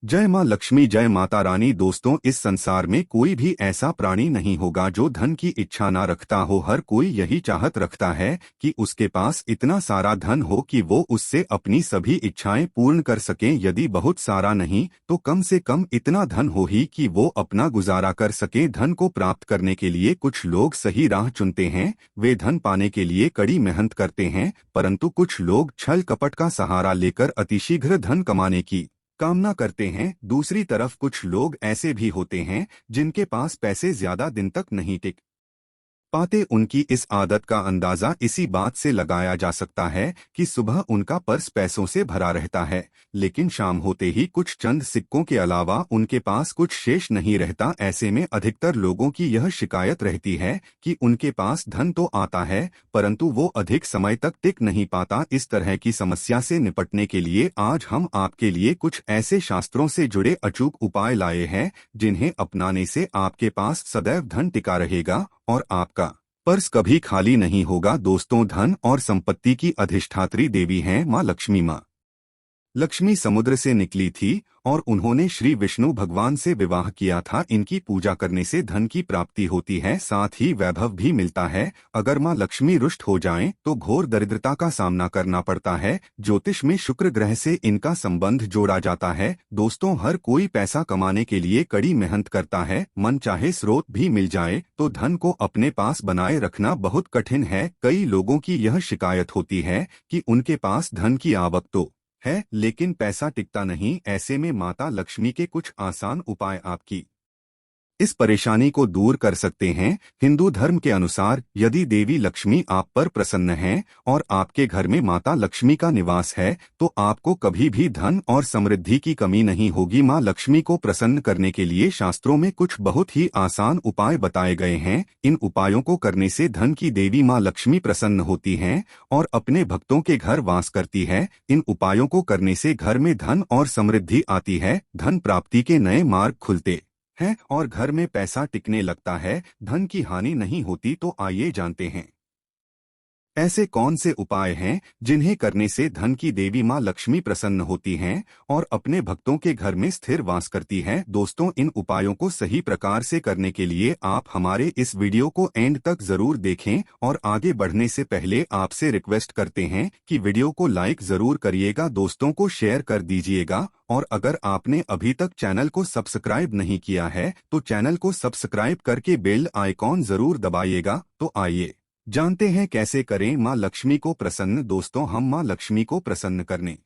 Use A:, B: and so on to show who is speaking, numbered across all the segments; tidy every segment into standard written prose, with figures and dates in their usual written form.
A: जय माँ लक्ष्मी, जय माता रानी। दोस्तों, इस संसार में कोई भी ऐसा प्राणी नहीं होगा जो धन की इच्छा ना रखता हो। हर कोई यही चाहत रखता है कि उसके पास इतना सारा धन हो कि वो उससे अपनी सभी इच्छाएं पूर्ण कर सकें। यदि बहुत सारा नहीं तो कम से कम इतना धन हो ही कि वो अपना गुजारा कर सके। धन को प्राप्त करने के लिए कुछ लोग सही राह चुनते हैं, वे धन पाने के लिए कड़ी मेहनत करते हैं, परंतु कुछ लोग छल कपट का सहारा लेकर अतिशीघ्र धन कमाने की कामना करते हैं। दूसरी तरफ कुछ लोग ऐसे भी होते हैं जिनके पास पैसे ज्यादा दिन तक नहीं टिक पाते। उनकी इस आदत का अंदाजा इसी बात से लगाया जा सकता है कि सुबह उनका पर्स पैसों से भरा रहता है, लेकिन शाम होते ही कुछ चंद सिक्कों के अलावा उनके पास कुछ शेष नहीं रहता। ऐसे में अधिकतर लोगों की यह शिकायत रहती है कि उनके पास धन तो आता है परंतु वो अधिक समय तक टिक नहीं पाता। इस तरह की समस्या से निपटने के लिए आज हम आपके लिए कुछ ऐसे शास्त्रों से जुड़े अचूक उपाय लाए हैं जिन्हें अपनाने से आपके पास सदैव धन टिका रहेगा और आपका पर्स कभी खाली नहीं होगा। दोस्तों, धन और संपत्ति की अधिष्ठात्री देवी हैं माँ लक्ष्मी। माँ लक्ष्मी समुद्र से निकली थी और उन्होंने श्री विष्णु भगवान से विवाह किया था। इनकी पूजा करने से धन की प्राप्ति होती है, साथ ही वैभव भी मिलता है। अगर माँ लक्ष्मी रुष्ट हो जाएं तो घोर दरिद्रता का सामना करना पड़ता है। ज्योतिष में शुक्र ग्रह से इनका संबंध जोड़ा जाता है। दोस्तों, हर कोई पैसा कमाने के लिए कड़ी मेहनत करता है, मन चाहे स्रोत भी मिल जाए तो धन को अपने पास बनाए रखना बहुत कठिन है। कई लोगों की यह शिकायत होती है कि उनके पास धन की आवक तो है लेकिन पैसा टिकता नहीं। ऐसे में माता लक्ष्मी के कुछ आसान उपाय आपकी इस परेशानी को दूर कर सकते हैं। हिंदू धर्म के अनुसार यदि देवी लक्ष्मी आप पर प्रसन्न हैं और आपके घर में माता लक्ष्मी का निवास है तो आपको कभी भी धन और समृद्धि की कमी नहीं होगी। माँ लक्ष्मी को प्रसन्न करने के लिए शास्त्रों में कुछ बहुत ही आसान उपाय बताए गए हैं। इन उपायों को करने से धन की देवी माँ लक्ष्मी प्रसन्न होती हैं और अपने भक्तों के घर वास करती है। इन उपायों को करने से घर में धन और समृद्धि आती है, धन प्राप्ति के नए मार्ग खुलते है और घर में पैसा टिकने लगता है, धन की हानि नहीं होती। तो आइए जानते हैं ऐसे कौन से उपाय हैं जिन्हें करने से धन की देवी माँ लक्ष्मी प्रसन्न होती हैं और अपने भक्तों के घर में स्थिर वास करती है। दोस्तों, इन उपायों को सही प्रकार से करने के लिए आप हमारे इस वीडियो को एंड तक जरूर देखें और आगे बढ़ने से पहले आपसे रिक्वेस्ट करते हैं कि वीडियो को लाइक जरूर करिएगा, दोस्तों को शेयर कर दीजिएगा और अगर आपने अभी तक चैनल को सब्सक्राइब नहीं किया है तो चैनल को सब्सक्राइब करके बेल आइकॉन जरूर दबाइएगा। तो आइए जानते हैं कैसे करें माँ लक्ष्मी को प्रसन्न। दोस्तों, हम माँ लक्ष्मी को प्रसन्न करने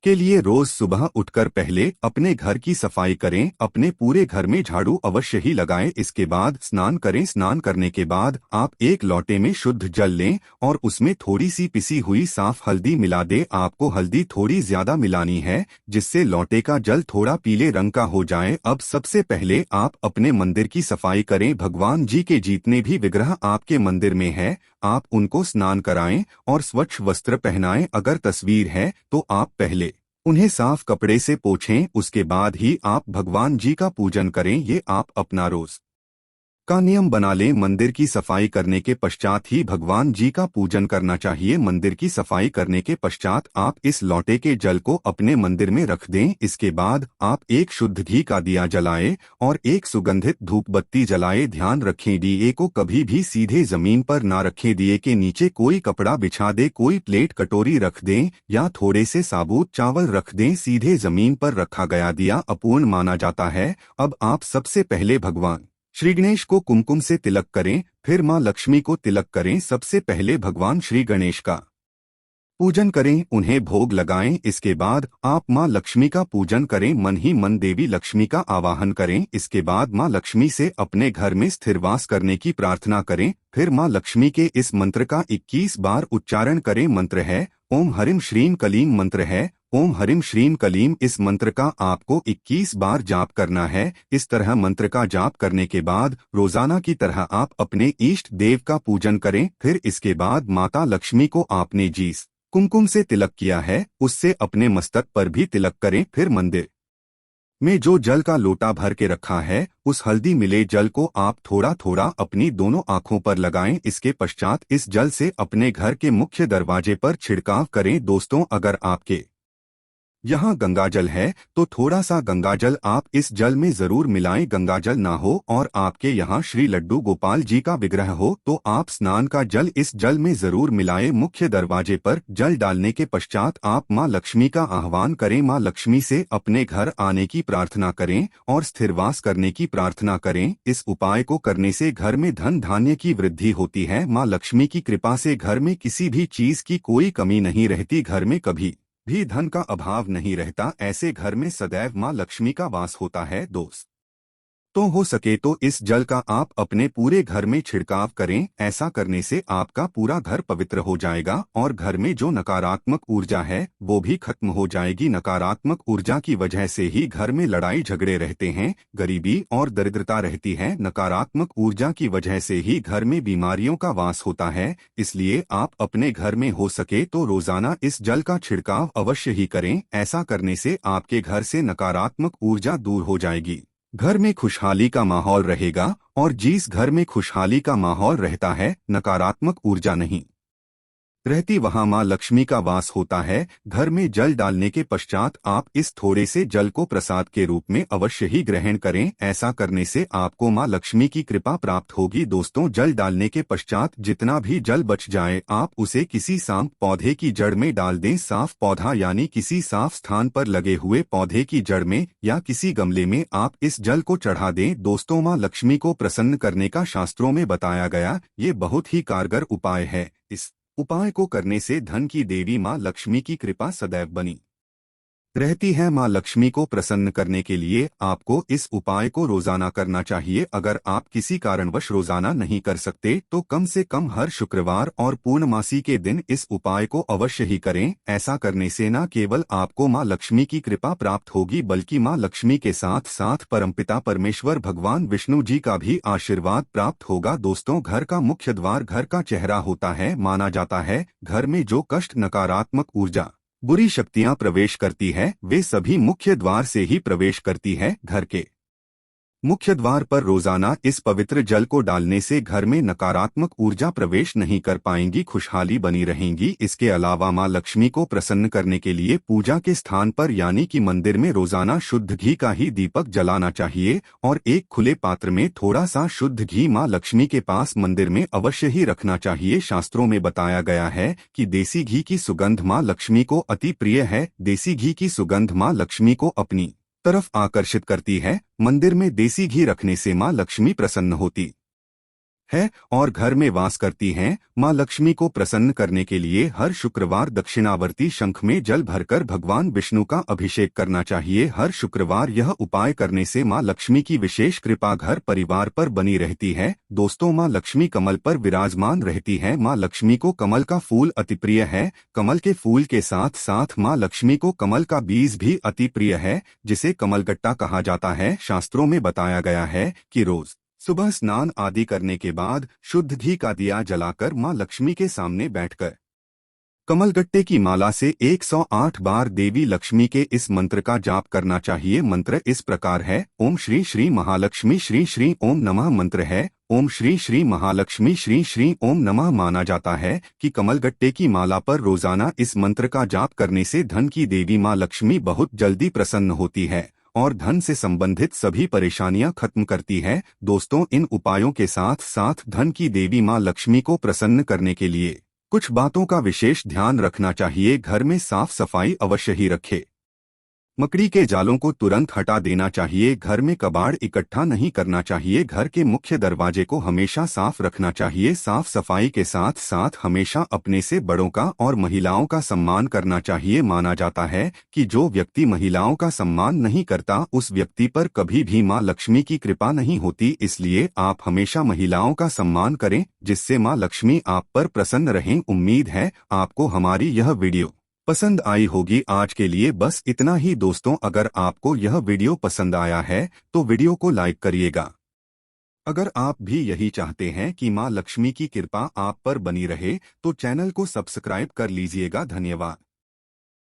A: के लिए रोज सुबह उठकर पहले अपने घर की सफाई करें। अपने पूरे घर में झाड़ू अवश्य ही लगाएं। इसके बाद स्नान करें। स्नान करने के बाद आप एक लोटे में शुद्ध जल लें और उसमें थोड़ी सी पिसी हुई साफ हल्दी मिला दें। आपको हल्दी थोड़ी ज्यादा मिलानी है जिससे लोटे का जल थोड़ा पीले रंग का हो जाए। अब सबसे पहले आप अपने मंदिर की सफाई करें। भगवान जी के जितने भी विग्रह आपके मंदिर में है आप उनको स्नान कराएं और स्वच्छ वस्त्र पहनाएं। अगर तस्वीर है तो आप पहले उन्हें साफ कपड़े से पोंछें, उसके बाद ही आप भगवान जी का पूजन करें। ये आप अपना रोज का नियम बना लें। मंदिर की सफाई करने के पश्चात ही भगवान जी का पूजन करना चाहिए। मंदिर की सफाई करने के पश्चात आप इस लोटे के जल को अपने मंदिर में रख दें। इसके बाद आप एक शुद्ध घी का दिया जलाएं और एक सुगंधित धूप बत्ती जलाएं। ध्यान रखें, दिए को कभी भी सीधे जमीन पर ना रखें। दिए के नीचे कोई कपड़ा बिछा दे, कोई प्लेट कटोरी रख दें या थोड़े से साबुत चावल रख दें। सीधे जमीन पर रखा गया दिया अपूर्ण माना जाता है। अब आप सबसे पहले भगवान श्री गणेश को कुमकुम से तिलक करें, फिर माँ लक्ष्मी को तिलक करें। सबसे पहले भगवान श्री गणेश का पूजन करें, उन्हें भोग लगाएं। इसके बाद आप माँ लक्ष्मी का पूजन करें, मन ही मन देवी लक्ष्मी का आवाहन करें। इसके बाद माँ लक्ष्मी से अपने घर में स्थिर वास करने की प्रार्थना करें। फिर माँ लक्ष्मी के इस मंत्र का 21 बार उच्चारण करें। मंत्र है ओम हरिम श्रीम कलीम। मंत्र है ओम हरिम श्रीम कलीम। इस मंत्र का आपको 21 बार जाप करना है। इस तरह मंत्र का जाप करने के बाद रोजाना की तरह आप अपने इष्ट देव का पूजन करें। फिर इसके बाद माता लक्ष्मी को आपने जिस कुमकुम से तिलक किया है उससे अपने मस्तक पर भी तिलक करें। फिर मंदिर में जो जल का लोटा भर के रखा है उस हल्दी मिले जल को आप थोड़ा थोड़ा अपनी दोनों आंखों पर लगाएं। इसके पश्चात इस जल से अपने घर के मुख्य दरवाजे पर छिड़काव करें। दोस्तों, अगर आपके यहाँ गंगाजल है तो थोड़ा सा गंगाजल आप इस जल में जरूर मिलाएं। गंगाजल ना हो और आपके यहाँ श्री लड्डू गोपाल जी का विग्रह हो तो आप स्नान का जल इस जल में जरूर मिलाएं। मुख्य दरवाजे पर जल डालने के पश्चात आप माँ लक्ष्मी का आह्वान करें। माँ लक्ष्मी से अपने घर आने की प्रार्थना करें और स्थिरवास करने की प्रार्थना करें। इस उपाय को करने से घर में धन धान्य की वृद्धि होती है। माँ लक्ष्मी की कृपा से घर में किसी भी चीज की कोई कमी नहीं रहती। घर में कभी भी धन का अभाव नहीं रहता। ऐसे घर में सदैव माँ लक्ष्मी का वास होता है। दोस्त तो हो सके तो इस जल का आप अपने पूरे घर में छिड़काव करें। ऐसा करने से आपका पूरा घर पवित्र हो जाएगा और घर में जो नकारात्मक ऊर्जा है वो भी खत्म हो जाएगी। नकारात्मक ऊर्जा की वजह से ही घर में लड़ाई झगड़े रहते हैं, गरीबी और दरिद्रता रहती है। नकारात्मक ऊर्जा की वजह से ही घर में बीमारियों का वास होता है। इसलिए आप अपने घर में हो सके तो रोजाना इस जल का छिड़काव अवश्य ही करें। ऐसा करने से आपके घर से नकारात्मक ऊर्जा दूर हो जाएगी। घर में खुशहाली का माहौल रहेगा और जिस घर में खुशहाली का माहौल रहता है, नकारात्मक ऊर्जा नहीं रहती, वहां मां लक्ष्मी का वास होता है। घर में जल डालने के पश्चात आप इस थोड़े से जल को प्रसाद के रूप में अवश्य ही ग्रहण करें। ऐसा करने से आपको मां लक्ष्मी की कृपा प्राप्त होगी। दोस्तों, जल डालने के पश्चात जितना भी जल बच जाए आप उसे किसी साफ पौधे की जड़ में डाल दें। साफ पौधा यानी किसी साफ स्थान पर लगे हुए पौधे की जड़ में या किसी गमले में आप इस जल को चढ़ा दें। दोस्तों, मां लक्ष्मी को प्रसन्न करने का शास्त्रों में बताया गया ये बहुत ही कारगर उपाय है। इस उपाय को करने से धन की देवी मां लक्ष्मी की कृपा सदैव बनी रहती है। मां लक्ष्मी को प्रसन्न करने के लिए आपको इस उपाय को रोजाना करना चाहिए। अगर आप किसी कारणवश रोजाना नहीं कर सकते तो कम से कम हर शुक्रवार और पूर्णमासी के दिन इस उपाय को अवश्य ही करें। ऐसा करने से न केवल आपको मां लक्ष्मी की कृपा प्राप्त होगी बल्कि मां लक्ष्मी के साथ साथ परमपिता परमेश्वर भगवान विष्णु जी का भी आशीर्वाद प्राप्त होगा। दोस्तों, घर का मुख्य द्वार घर का चेहरा होता है। माना जाता है घर में जो कष्ट, नकारात्मक ऊर्जा, बुरी शक्तियां प्रवेश करती है वे सभी मुख्य द्वार से ही प्रवेश करती है। घर के मुख्य द्वार पर रोजाना इस पवित्र जल को डालने से घर में नकारात्मक ऊर्जा प्रवेश नहीं कर पाएंगी, खुशहाली बनी रहेंगी। इसके अलावा मां लक्ष्मी को प्रसन्न करने के लिए पूजा के स्थान पर यानी कि मंदिर में रोजाना शुद्ध घी का ही दीपक जलाना चाहिए और एक खुले पात्र में थोड़ा सा शुद्ध घी मां लक्ष्मी के पास मंदिर में अवश्य ही रखना चाहिए। शास्त्रों में बताया गया है कि देसी घी की सुगंध मां लक्ष्मी को अति प्रिय है। देसी घी की सुगंध मां लक्ष्मी को अपनी तरफ आकर्षित करती है। मंदिर में देसी घी रखने से मां लक्ष्मी प्रसन्न होती है और घर में वास करती हैं। मां लक्ष्मी को प्रसन्न करने के लिए हर शुक्रवार दक्षिणावर्ती शंख में जल भरकर भगवान विष्णु का अभिषेक करना चाहिए। हर शुक्रवार यह उपाय करने से मां लक्ष्मी की विशेष कृपा घर परिवार पर बनी रहती है। दोस्तों, मां लक्ष्मी कमल पर विराजमान रहती है। मां लक्ष्मी को कमल का फूल अति प्रिय है। कमल के फूल के साथ साथ मां लक्ष्मी को कमल का बीज भी अति प्रिय है, जिसे कमलगट्टा कहा जाता है। शास्त्रों में बताया गया है कि रोज सुबह स्नान आदि करने के बाद शुद्ध घी का दिया जलाकर मां लक्ष्मी के सामने बैठकर कमलगट्टे की माला से 108 बार देवी लक्ष्मी के इस मंत्र का जाप करना चाहिए। मंत्र इस प्रकार है, ओम श्री श्री महालक्ष्मी श्री श्री ओम नमः। मंत्र है ओम श्री श्री महालक्ष्मी श्री श्री ओम नमः। माना जाता है कि कमलगट्टे की माला पर रोजाना इस मंत्र का जाप करने से धन की देवी मां लक्ष्मी बहुत जल्दी प्रसन्न होती है और धन से संबंधित सभी परेशानियां खत्म करती है। दोस्तों, इन उपायों के साथ साथ धन की देवी मां लक्ष्मी को प्रसन्न करने के लिए कुछ बातों का विशेष ध्यान रखना चाहिए। घर में साफ सफाई अवश्य ही रखें। मकड़ी के जालों को तुरंत हटा देना चाहिए। घर में कबाड़ इकट्ठा नहीं करना चाहिए। घर के मुख्य दरवाजे को हमेशा साफ रखना चाहिए। साफ सफाई के साथ साथ हमेशा अपने से बड़ों का और महिलाओं का सम्मान करना चाहिए। माना जाता है कि जो व्यक्ति महिलाओं का सम्मान नहीं करता उस व्यक्ति पर कभी भी मां लक्ष्मी की कृपा नहीं होती। इसलिए आप हमेशा महिलाओं का सम्मान करें, जिससे मां लक्ष्मी आप पर प्रसन्न रहें। उम्मीद है आपको हमारी यह वीडियो पसंद आई होगी। आज के लिए बस इतना ही दोस्तों, अगर आपको यह वीडियो पसंद आया है तो वीडियो को लाइक करिएगा। अगर आप भी यही चाहते हैं कि मां लक्ष्मी की कृपा आप पर बनी रहे तो चैनल को सब्सक्राइब कर लीजिएगा। धन्यवाद।